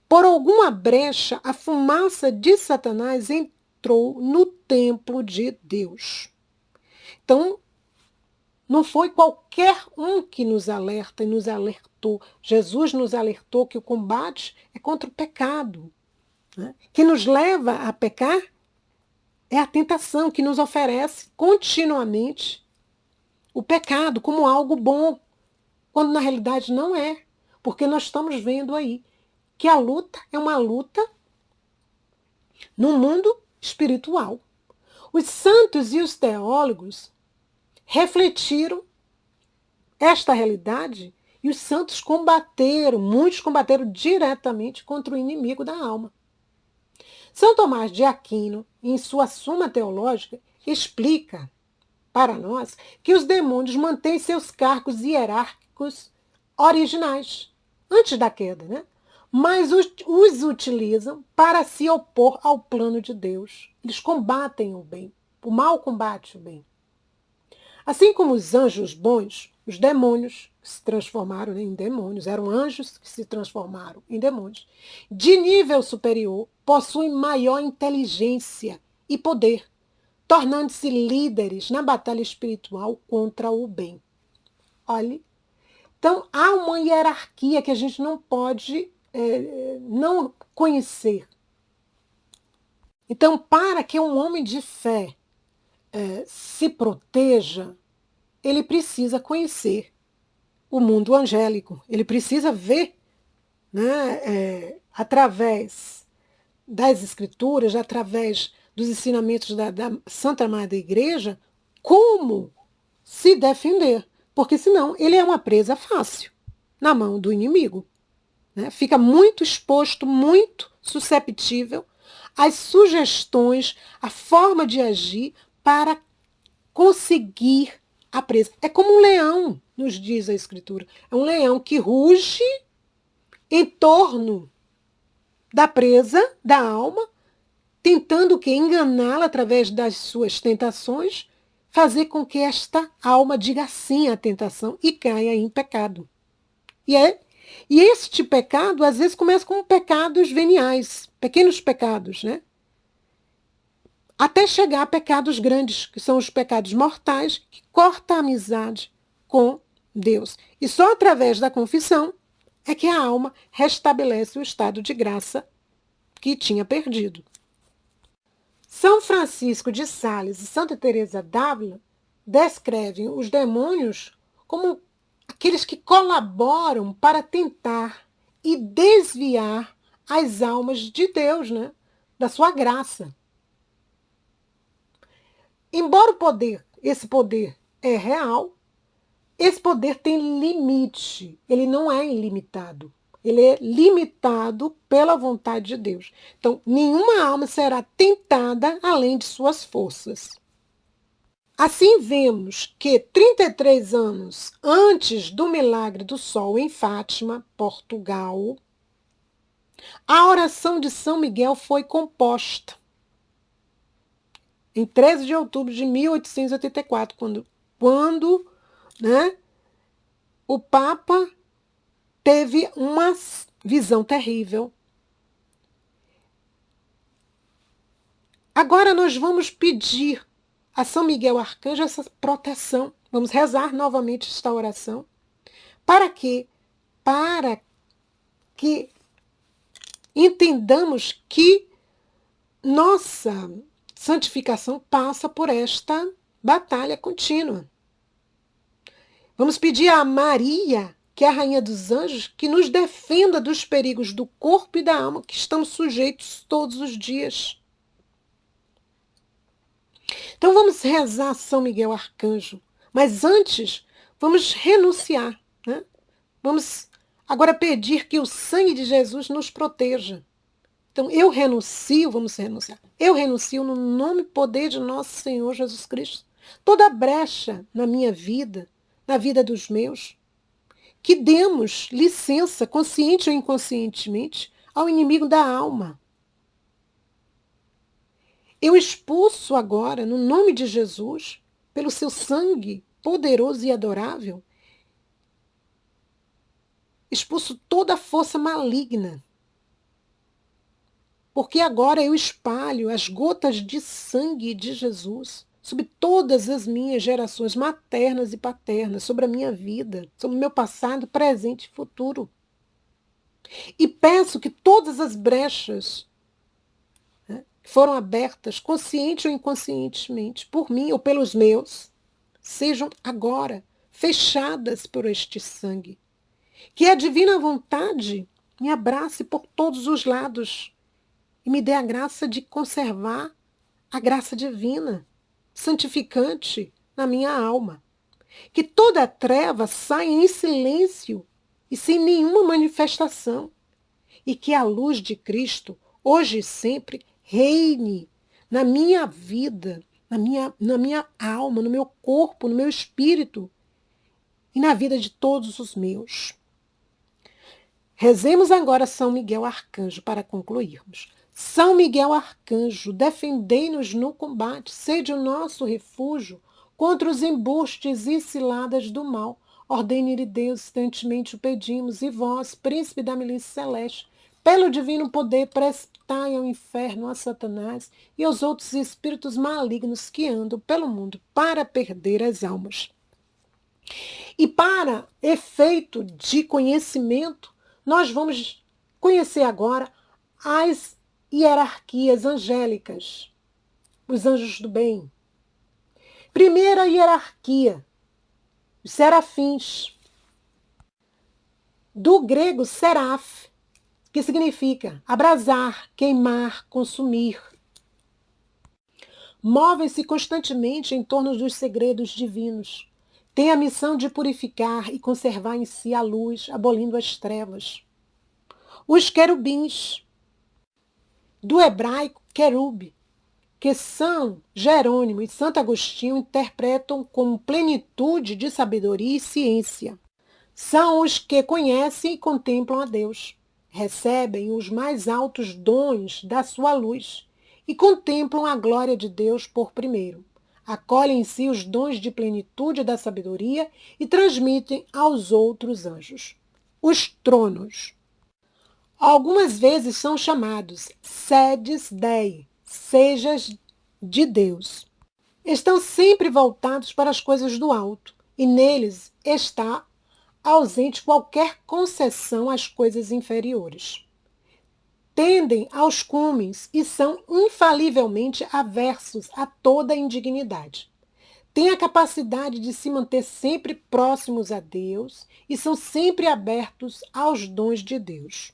por alguma brecha, a fumaça de Satanás entrou no templo de Deus. Então, não foi qualquer um que nos alerta e nos alertou. Jesus nos alertou que o combate é contra o pecado. Né? Que nos leva a pecar é a tentação que nos oferece continuamente o pecado como algo bom, quando na realidade não é. Porque nós estamos vendo aí que a luta é uma luta no mundo espiritual. Os santos e os teólogos refletiram esta realidade e os santos combateram, muitos combateram diretamente contra o inimigo da alma. São Tomás de Aquino, em sua Suma Teológica, explica para nós que os demônios mantêm seus cargos hierárquicos originais, antes da queda, né? Mas os utilizam para se opor ao plano de Deus. Eles combatem o bem. O mal combate o bem. Assim como os anjos bons, os demônios se transformaram em demônios, eram anjos que se transformaram em demônios, de nível superior, possuem maior inteligência e poder, tornando-se líderes na batalha espiritual contra o bem. Olhe, então há uma hierarquia que a gente não pode não conhecer. Então, para que um homem de fé se proteja, ele precisa conhecer o mundo angélico, ele precisa ver, né, através das escrituras, através dos ensinamentos da Santa Madre Igreja, como se defender, porque senão ele é uma presa fácil na mão do inimigo. Né? Fica muito exposto, muito susceptível às sugestões, à forma de agir para conseguir a presa. É como um leão, nos diz a Escritura. É um leão que ruge em torno da presa, da alma, tentando que enganá-la através das suas tentações, fazer com que esta alma diga sim à tentação e caia em pecado. E este pecado, às vezes, começa com pecados veniais, pequenos pecados, né? Até chegar a pecados grandes, que são os pecados mortais, que cortam a amizade com Deus. E só através da confissão é que a alma restabelece o estado de graça que tinha perdido. São Francisco de Sales e Santa Teresa d'Ávila descrevem os demônios como aqueles que colaboram para tentar e desviar as almas de Deus, né? Da sua graça. Embora esse poder é real, esse poder tem limite. Ele não é ilimitado. Ele é limitado pela vontade de Deus. Então, nenhuma alma será tentada além de suas forças. Assim, vemos que 33 anos antes do milagre do sol em Fátima, Portugal, a oração de São Miguel foi composta em 13 de outubro de 1884, quando né, o Papa teve uma visão terrível. Agora nós vamos pedir a São Miguel Arcanjo essa proteção. Vamos rezar novamente esta oração. Para quê? Para que entendamos que nossa santificação passa por esta batalha contínua. Vamos pedir a Maria que é a rainha dos anjos, que nos defenda dos perigos do corpo e da alma, que estamos sujeitos todos os dias. Então vamos rezar São Miguel Arcanjo, mas antes vamos renunciar, né? Vamos agora pedir que o sangue de Jesus nos proteja. Então vamos renunciar. Eu renuncio no nome e poder de nosso Senhor Jesus Cristo. Toda brecha na minha vida, na vida dos meus, que demos licença, consciente ou inconscientemente, ao inimigo da alma. Eu expulso agora, no nome de Jesus, pelo seu sangue poderoso e adorável, expulso toda a força maligna. Porque agora eu espalho as gotas de sangue de Jesus sobre todas as minhas gerações maternas e paternas, sobre a minha vida, sobre o meu passado, presente e futuro. E peço que todas as brechas, né, que foram abertas, consciente ou inconscientemente, por mim ou pelos meus, sejam agora fechadas por este sangue. Que a divina vontade me abrace por todos os lados e me dê a graça de conservar a graça divina, santificante na minha alma. Que toda treva saia em silêncio e sem nenhuma manifestação. E que a luz de Cristo, hoje e sempre, reine na minha vida, na minha alma, no meu corpo, no meu espírito e na vida de todos os meus. Rezemos agora São Miguel Arcanjo para concluirmos. São Miguel Arcanjo, defendei-nos no combate, sede o nosso refúgio contra os embustes e ciladas do mal. Ordene-lhe Deus, instantemente o pedimos, e vós, príncipe da milícia celeste, pelo divino poder, precipitai ao inferno a Satanás e aos outros espíritos malignos que andam pelo mundo para perder as almas. E para efeito de conhecimento, nós vamos conhecer agora as hierarquias angélicas, os anjos do bem. Primeira hierarquia, os serafins. Do grego seraf, que significa abrasar, queimar, consumir. Movem-se constantemente em torno dos segredos divinos. Têm a missão de purificar e conservar em si a luz, abolindo as trevas. Os querubins, do hebraico querub, que São Jerônimo e Santo Agostinho interpretam como plenitude de sabedoria e ciência. São os que conhecem e contemplam a Deus, recebem os mais altos dons da sua luz e contemplam a glória de Deus por primeiro. Acolhem em si os dons de plenitude da sabedoria e transmitem aos outros anjos. Os tronos. Algumas vezes são chamados sedes Dei, sejas de Deus. Estão sempre voltados para as coisas do alto, e neles está ausente qualquer concessão às coisas inferiores. Tendem aos cumes e são infalivelmente aversos a toda indignidade. Têm a capacidade de se manter sempre próximos a Deus e são sempre abertos aos dons de Deus.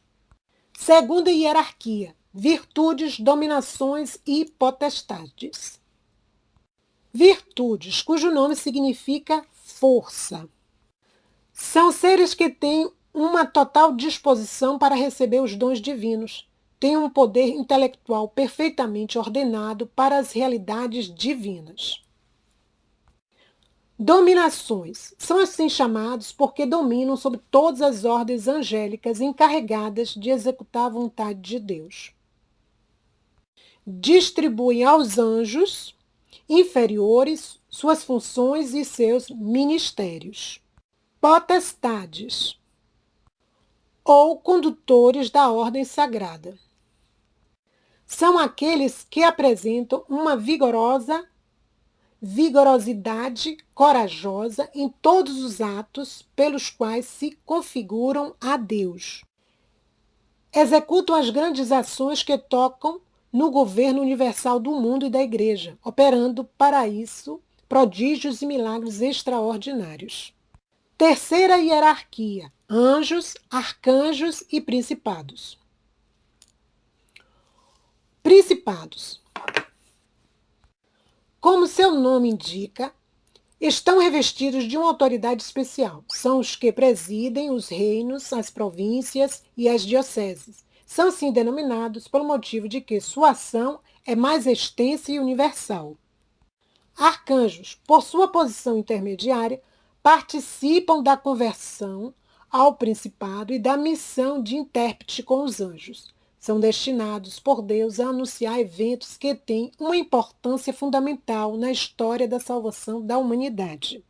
Segunda hierarquia, virtudes, dominações e potestades. Virtudes, cujo nome significa força. São seres que têm uma total disposição para receber os dons divinos. Têm um poder intelectual perfeitamente ordenado para as realidades divinas. Dominações. São assim chamados porque dominam sobre todas as ordens angélicas encarregadas de executar a vontade de Deus. Distribuem aos anjos inferiores suas funções e seus ministérios. Potestades, ou condutores da ordem sagrada. São aqueles que apresentam uma vigorosidade corajosa em todos os atos pelos quais se configuram a Deus. Executam as grandes ações que tocam no governo universal do mundo e da Igreja, operando para isso prodígios e milagres extraordinários. Terceira hierarquia: anjos, arcanjos e principados. Principados. Como seu nome indica, estão revestidos de uma autoridade especial. São os que presidem os reinos, as províncias e as dioceses. São assim denominados pelo motivo de que sua ação é mais extensa e universal. Arcanjos, por sua posição intermediária, participam da conversão ao principado e da missão de intérprete com os anjos. São destinados por Deus a anunciar eventos que têm uma importância fundamental na história da salvação da humanidade.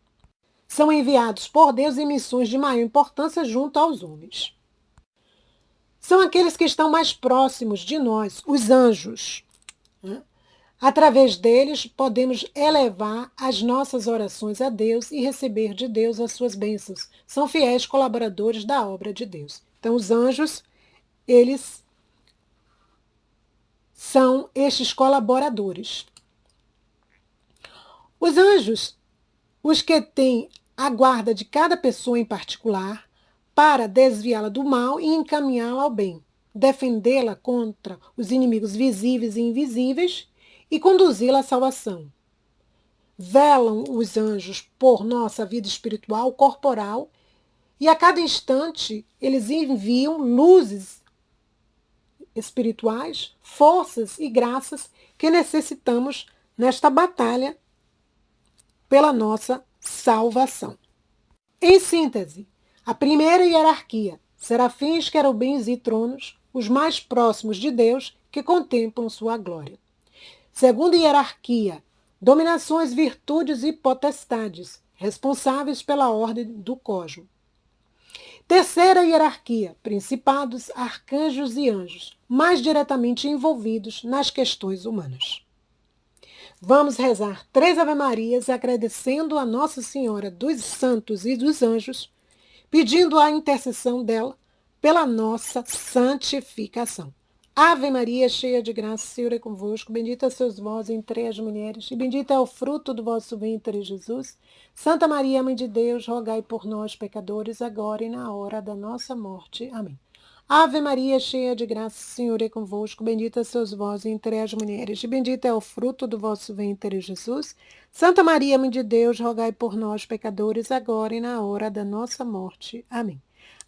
São enviados por Deus em missões de maior importância junto aos homens. São aqueles que estão mais próximos de nós, os anjos. Através deles, podemos elevar as nossas orações a Deus e receber de Deus as suas bênçãos. São fiéis colaboradores da obra de Deus. Então, os anjos, eles são estes colaboradores. Os anjos, os que têm a guarda de cada pessoa em particular, para desviá-la do mal e encaminhá-la ao bem, defendê-la contra os inimigos visíveis e invisíveis e conduzi-la à salvação. Velam os anjos por nossa vida espiritual, corporal, e a cada instante eles enviam luzes espirituais, forças e graças que necessitamos nesta batalha pela nossa salvação. Em síntese, a primeira hierarquia, serafins, querubins e tronos, os mais próximos de Deus que contemplam sua glória. Segunda hierarquia, dominações, virtudes e potestades, responsáveis pela ordem do cosmos. Terceira hierarquia, principados, arcanjos e anjos, mais diretamente envolvidos nas questões humanas. Vamos rezar 3 Ave-Marias agradecendo a Nossa Senhora dos Santos e dos Anjos, pedindo a intercessão dela pela nossa santificação. Ave Maria, cheia de graça, o Senhor é convosco. Bendita sois vós entre as mulheres, e bendito é o fruto do vosso ventre, Jesus. Santa Maria, Mãe de Deus, rogai por nós, pecadores, agora e na hora da nossa morte. Amém. Ave Maria, cheia de graça, o Senhor é convosco. Bendita sois vós entre as mulheres, e bendito é o fruto do vosso ventre, Jesus. Santa Maria, Mãe de Deus, rogai por nós, pecadores, agora e na hora da nossa morte. Amém.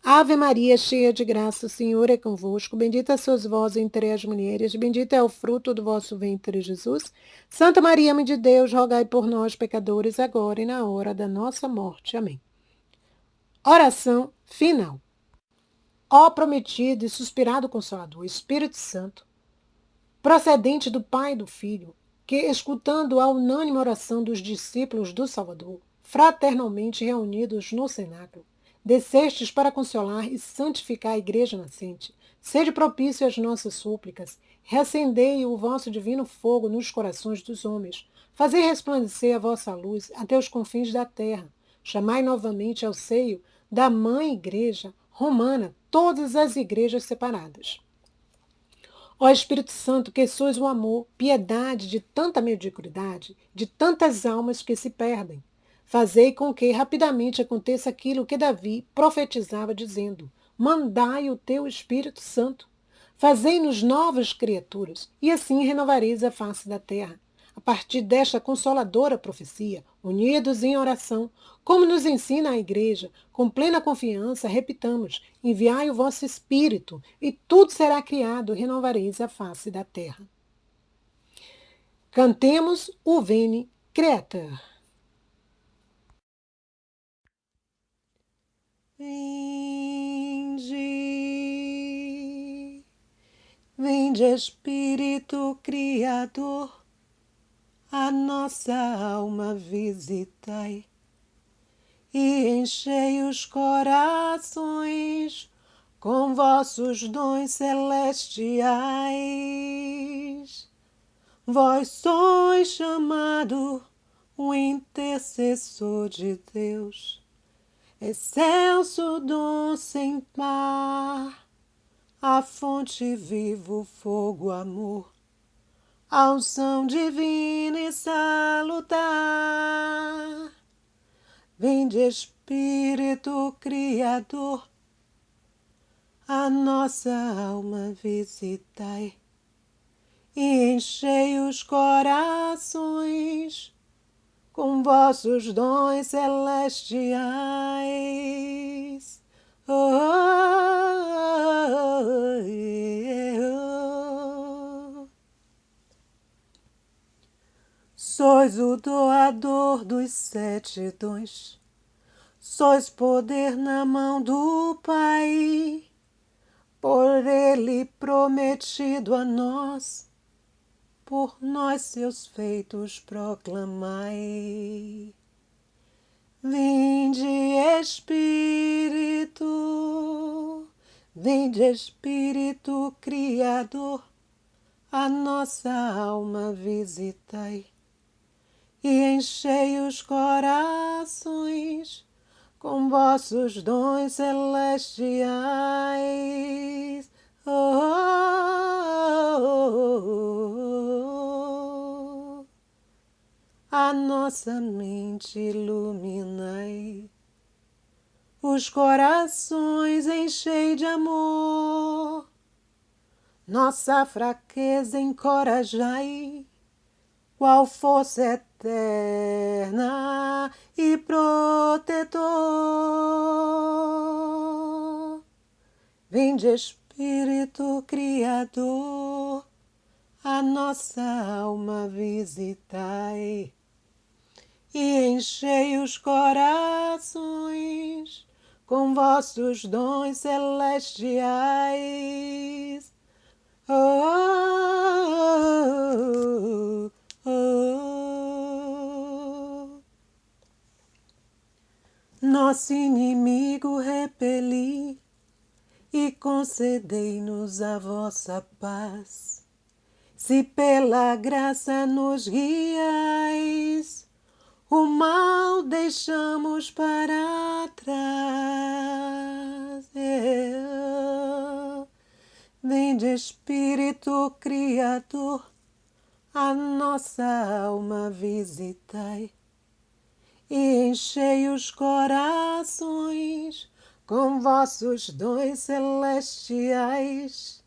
Ave Maria, cheia de graça, o Senhor é convosco. Bendita sois vós entre as mulheres, bendito é o fruto do vosso ventre, Jesus. Santa Maria, Mãe de Deus, rogai por nós, pecadores, agora e na hora da nossa morte. Amém. Oração final. Ó prometido e suspirado Consolador, Espírito Santo, procedente do Pai e do Filho, que, escutando a unânime oração dos discípulos do Salvador, fraternalmente reunidos no cenáculo, descestes para consolar e santificar a Igreja nascente, sede propício às nossas súplicas, reacendei o vosso divino fogo nos corações dos homens, fazei resplandecer a vossa luz até os confins da terra, chamai novamente ao seio da Mãe Igreja Romana todas as igrejas separadas. Ó Espírito Santo, que sois o amor, piedade de tanta mediocridade, de tantas almas que se perdem, fazei com que rapidamente aconteça aquilo que Davi profetizava, dizendo: mandai o teu Espírito Santo. Fazei-nos novas criaturas, e assim renovareis a face da terra. A partir desta consoladora profecia, unidos em oração, como nos ensina a Igreja, com plena confiança, repitamos: enviai o vosso Espírito, e tudo será criado, e renovareis a face da terra. Cantemos o Veni Creator. Vinde, vinde Espírito Criador, a nossa alma visitai, e enchei os corações com vossos dons celestiais. Vós sois chamado o intercessor de Deus, excelso dom sem par, a fonte vivo, fogo, amor, a unção divina e salutar. Vinde Espírito Espírito Criador, a nossa alma visitai e enchei os corações com vossos dons celestiais. Oh, oh, oh. Sois o doador dos 7 dons, sois poder na mão do Pai, por Ele prometido a nós, por nós seus feitos proclamai. Vinde Espírito Criador, a nossa alma visitai e enchei os corações com vossos dons celestiais. Oh, oh, oh, oh. A nossa mente iluminai, os corações enchei de amor, nossa fraqueza encorajai, qual força eterna e protetor. Vinde Espírito Criador, a nossa alma visitai e enchei os corações com vossos dons celestiais. Oh, oh, oh, oh. Nosso inimigo repeli e concedei-nos a vossa paz. Se pela graça nos guiais, o mal deixamos para trás. Vinde Espírito Criador, a nossa alma visitai e enchei os corações com vossos dons celestiais.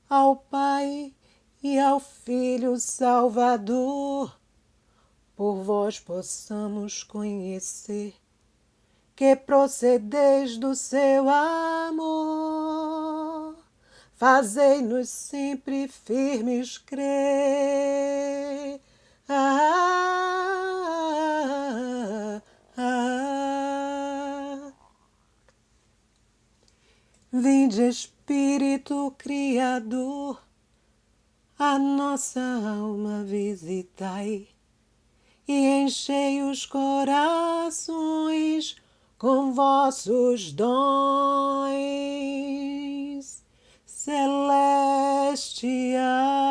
Ao Pai e ao Filho Salvador, por vós possamos conhecer que procedeis do seu amor. Fazei-nos sempre firmes crer. Vinde Espírito Criador, a nossa alma visitai e enchei os corações com vossos dons celestiais.